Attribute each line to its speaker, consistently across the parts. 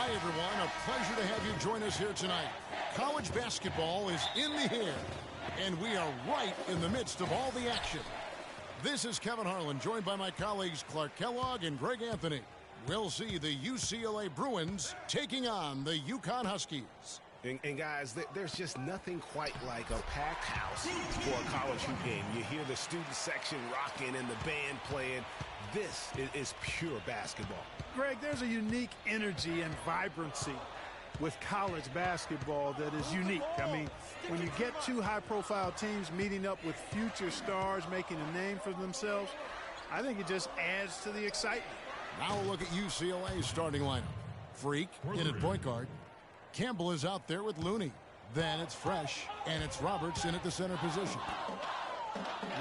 Speaker 1: Hey everyone, a pleasure to have you join us here tonight. College basketball is in the air, and we are right in the midst of all the action. This is Kevin Harlan, joined by my colleagues Clark Kellogg and Greg Anthony. We'll see the UCLA Bruins taking on the UConn Huskies.
Speaker 2: And guys, there's just nothing quite like a packed house for a college hoop game. You hear the student section rocking and the band playing. This is pure basketball.
Speaker 3: Greg, there's a unique energy and vibrancy with college basketball that is unique. I mean, when you get two high-profile teams meeting up with future stars making a name for themselves, I think it just adds to the excitement.
Speaker 1: Now we'll look at UCLA's starting lineup. Freak in at point guard. Campbell is out there with Looney. Then it's Fresh, and it's Roberts in at the center position.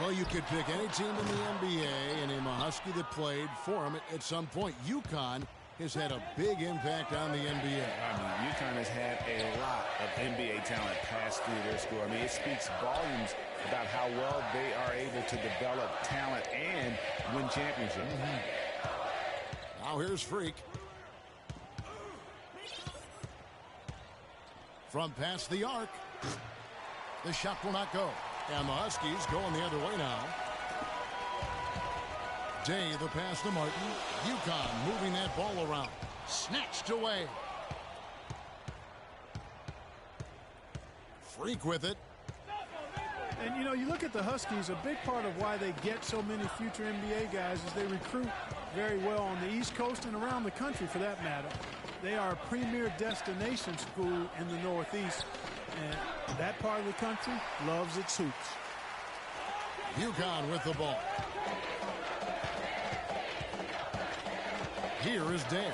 Speaker 1: Well, you could pick any team in the NBA and name a Husky that played for him at some point. UConn has had a big impact on the NBA.
Speaker 2: I mean, UConn has had a lot of NBA talent pass through their school. I mean, it speaks volumes about how well they are able to develop talent and win championships.
Speaker 1: Now here's Freak. From past the arc. The shot will not go. And the Huskies going the other way now. Day the pass to Martin. UConn moving that ball around. Snatched away. Freak with it.
Speaker 3: And, you know, you look at the Huskies, a big part of why they get so many future NBA guys is they recruit very well on the East Coast and around the country for that matter. They are a premier destination school in the Northeast, and that part of the country loves its hoops.
Speaker 1: UConn with the ball. Here is Day.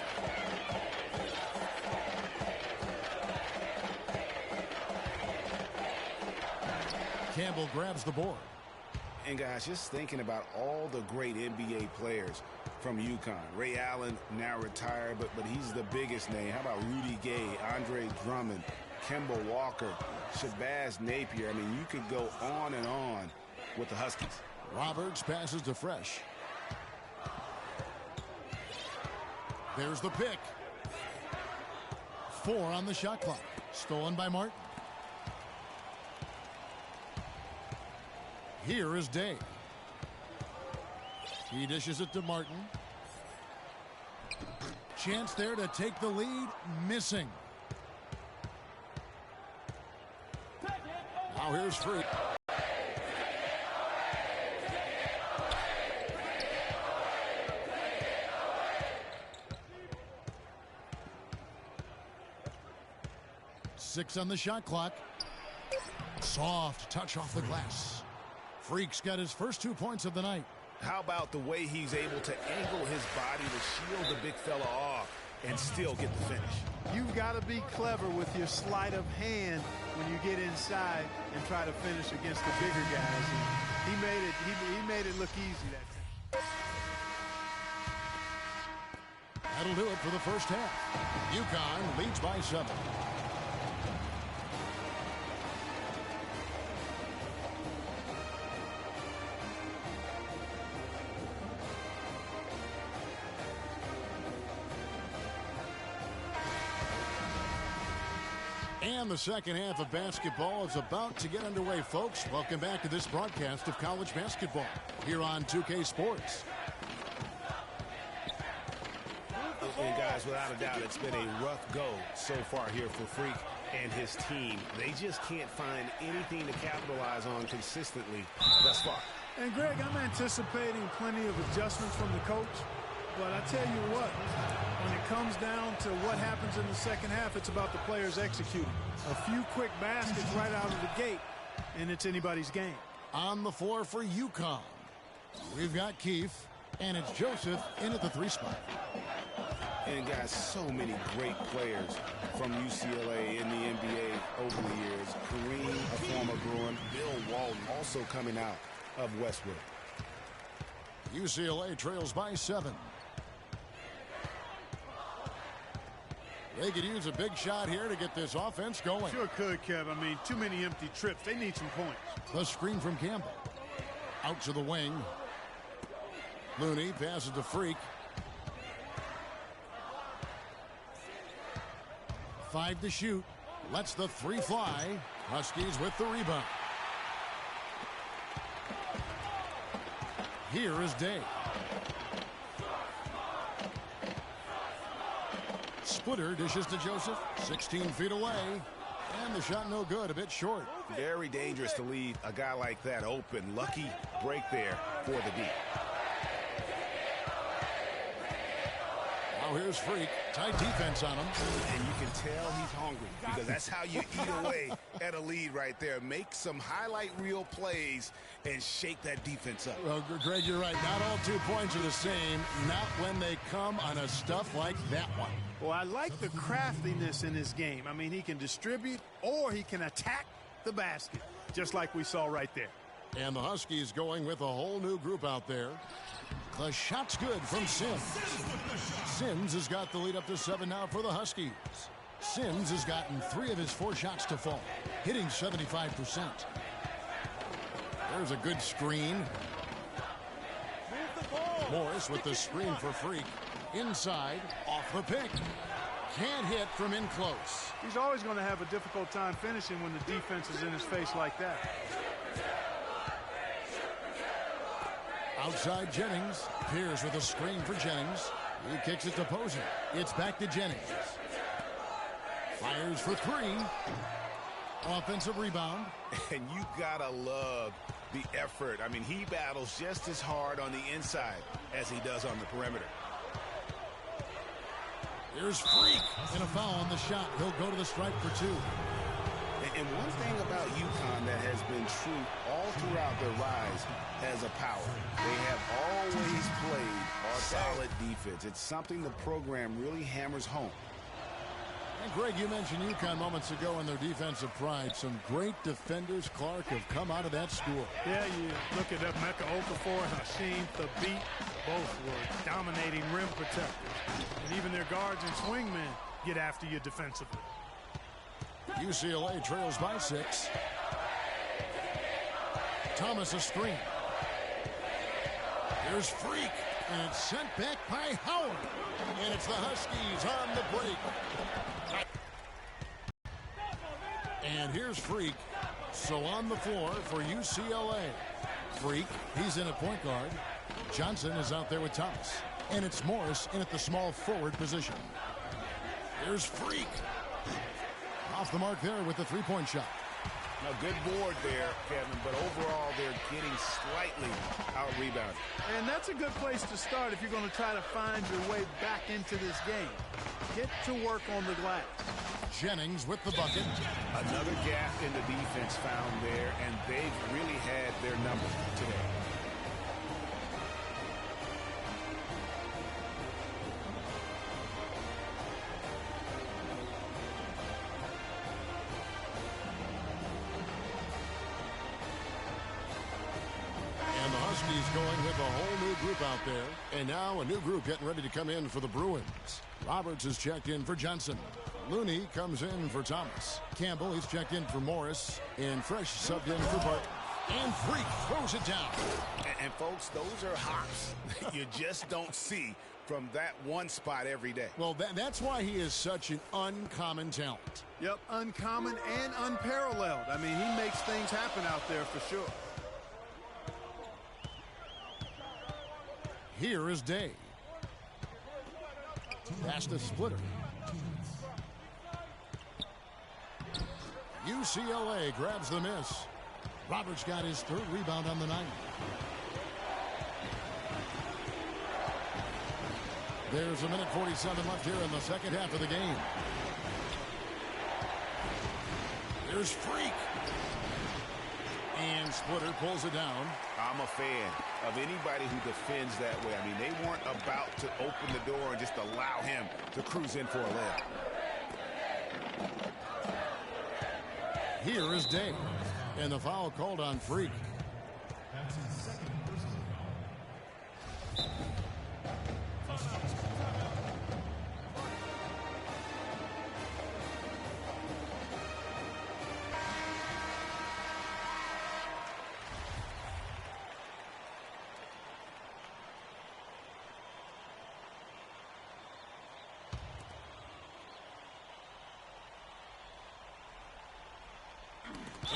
Speaker 1: Campbell grabs the board.
Speaker 2: And guys, just thinking about all the great NBA players from UConn. Ray Allen now retired, but he's the biggest name. How about Rudy Gay, Andre Drummond, Kemba Walker, Shabazz Napier? I mean, you could go on and on with the Huskies.
Speaker 1: Roberts passes to Fresh. There's the pick. 4 on the shot clock. Stolen by Martin. Here is Day. He dishes it to Martin. Chance there to take the lead. Missing. Now here's Freak. Six on the shot clock. Soft touch off the glass. Freak's got his first 2 points of the night.
Speaker 2: How about the way he's able to angle his body to shield the big fella off and still get the finish?
Speaker 3: You've got to be clever with your sleight of hand when you get inside and try to finish against the bigger guys. And he made it look easy that time.
Speaker 1: That'll do it for the first half. UConn leads by 7. And the second half of basketball is about to get underway, folks. Welcome back to this broadcast of college basketball here on 2K Sports.
Speaker 2: And guys, without a doubt, it's been a rough go so far here for Freak and his team. They just can't find anything to capitalize on consistently thus far.
Speaker 3: And Greg, I'm anticipating plenty of adjustments from the coach. But I tell you what, when it comes down to what happens in the second half, it's about the players executing. A few quick baskets right out of the gate, and it's anybody's game.
Speaker 1: On the floor for UConn, we've got Keefe, and it's Joseph in at the 3 spot.
Speaker 2: And guys, so many great players from UCLA in the NBA over the years. Kareem, a former Bruin, Bill Walton also coming out of Westwood.
Speaker 1: UCLA trails by 7. They could use a big shot here to get this offense going.
Speaker 3: Sure could, Kev. I mean, too many empty trips. They need some points.
Speaker 1: The screen from Campbell. Out to the wing. Looney passes to Freak. 5 to shoot. Lets the 3 fly. Huskies with the rebound. Here is Day. Splitter dishes to Joseph. 16 feet away. And the shot no good, a bit short.
Speaker 2: Very dangerous to leave a guy like that open. Lucky break there for the D.
Speaker 1: Now here's Freak. Tight defense on him.
Speaker 2: And you can tell he's hungry because that's how you eat away at a lead right there. Make some highlight reel plays and shake that defense up.
Speaker 1: Well, Greg, you're right. Not all 2 points are the same. Not when they come on a stuff like that one.
Speaker 3: Well, I like the craftiness in his game. I mean, he can distribute or he can attack the basket, just like we saw right there.
Speaker 1: And the Huskies going with a whole new group out there. The shot's good from Sims. Sims has got the lead up to 7 now for the Huskies. Sims has gotten 3 of his 4 shots to fall, hitting 75%. There's a good screen. Morris with the screen for Freak. Inside, off the pick. Can't hit from in close.
Speaker 3: He's always going to have a difficult time finishing when the defense is in his face like that.
Speaker 1: Outside Jennings. Pierce with a screen for Jennings. He kicks it to Posey. It's back to Jennings. Fires for 3. Offensive rebound.
Speaker 2: And you gotta love the effort. I mean, he battles just as hard on the inside as he does on the perimeter.
Speaker 1: Here's Freak. And a foul on the shot. He'll go to the stripe for 2.
Speaker 2: And one thing about UConn that has been true all throughout their rise as a power, they have always played solid defense. It's something the program really hammers home.
Speaker 1: And Greg, you mentioned UConn moments ago in their defensive pride. Some great defenders, Clark, have come out of that school.
Speaker 3: Yeah, you look at Emeka Okafor and Hasheem Thabit. Both were dominating rim protectors. And even their guards and swingmen get after you defensively.
Speaker 1: UCLA trails by 6. Thomas a screen. Here's Freak. And it's sent back by Howard. And it's the Huskies on the break. And here's Freak. So on the floor for UCLA. Freak, he's in at point guard. Johnson is out there with Thomas. And it's Morris in at the small forward position. Here's Freak. Off the mark there with the 3-point shot.
Speaker 2: Now, good board there, Kevin, but overall they're getting slightly out-rebounded.
Speaker 3: And that's a good place to start if you're going to try to find your way back into this game. Get to work on the glass.
Speaker 1: Jennings with the bucket.
Speaker 2: Another gap in the defense found there, and they've really had their number today.
Speaker 1: Huskies going with a whole new group out there. And now a new group getting ready to come in for the Bruins. Roberts is checked in for Johnson. Looney comes in for Thomas. Campbell, he's checked in for Morris. And Fresh subbed in for Bart. And Freak throws it down.
Speaker 2: And folks, those are hops you just don't see from that one spot every day.
Speaker 1: Well, that's why he is such an uncommon talent.
Speaker 3: Yep, uncommon and unparalleled. I mean, he makes things happen out there for sure.
Speaker 1: Here is Day. Pass to Splitter. UCLA grabs the miss. Roberts got his 3rd rebound on the night. There's a minute 47 left here in the second half of the game. There's Freak. And Splitter pulls it down.
Speaker 2: I'm a fan of anybody who defends that way. I mean, they weren't about to open the door and just allow him to cruise in for a layup.
Speaker 1: Here is Day. And the foul called on Freak.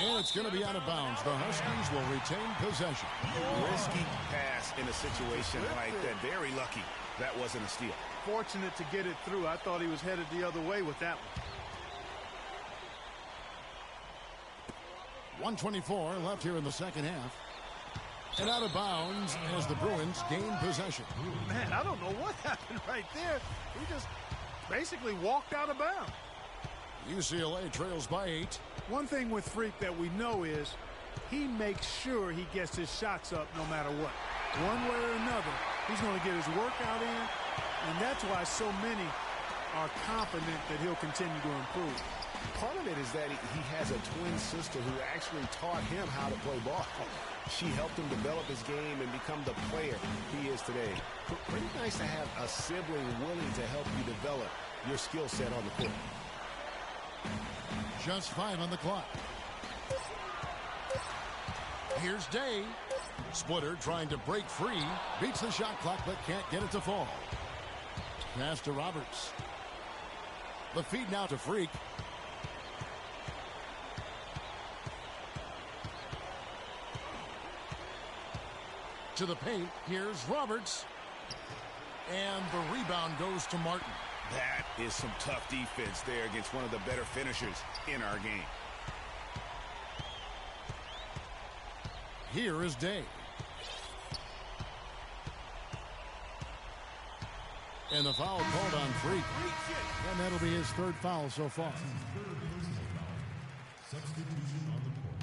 Speaker 1: And it's going to be out of bounds. The Huskies will retain possession.
Speaker 2: Risky pass in a situation like that. Very lucky that wasn't a steal.
Speaker 3: Fortunate to get it through. I thought he was headed the other way with that
Speaker 1: one. 1:24 left here in the second half. And out of bounds as the Bruins gain possession.
Speaker 3: Man, I don't know what happened right there. He just basically walked out of bounds.
Speaker 1: UCLA trails by 8.
Speaker 3: One thing with Freak that we know is he makes sure he gets his shots up no matter what. One way or another, he's going to get his workout in, and that's why so many are confident that he'll continue to improve.
Speaker 2: Part of it is that he has a twin sister who actually taught him how to play ball. She helped him develop his game and become the player he is today. Pretty nice to have a sibling willing to help you develop your skill set on the court.
Speaker 1: Just 5 on the clock. Here's Day. Splitter trying to break free. Beats the shot clock but can't get it to fall. Pass to Roberts. The feed now to Freak. To the paint. Here's Roberts. And the rebound goes to Martin.
Speaker 2: That is some tough defense there against one of the better finishers in our game.
Speaker 1: Here is Day. And the foul called on Freak. And that'll be his third foul so far.
Speaker 4: Substitution on the court.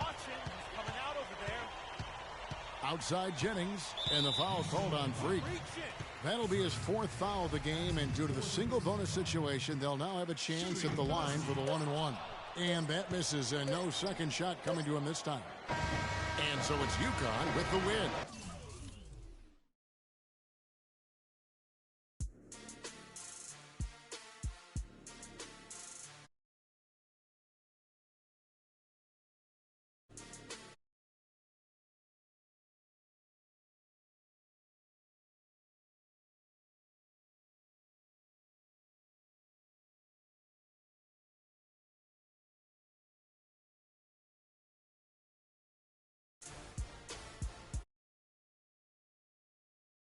Speaker 3: Watch him. He's coming out over there.
Speaker 1: Outside Jennings. And the foul called on Freak. That'll be his 4th foul of the game. And due to the single bonus situation, they'll now have a chance at the line for the 1-and-1. And that misses, and no second shot coming to him this time. And so it's UConn with the win.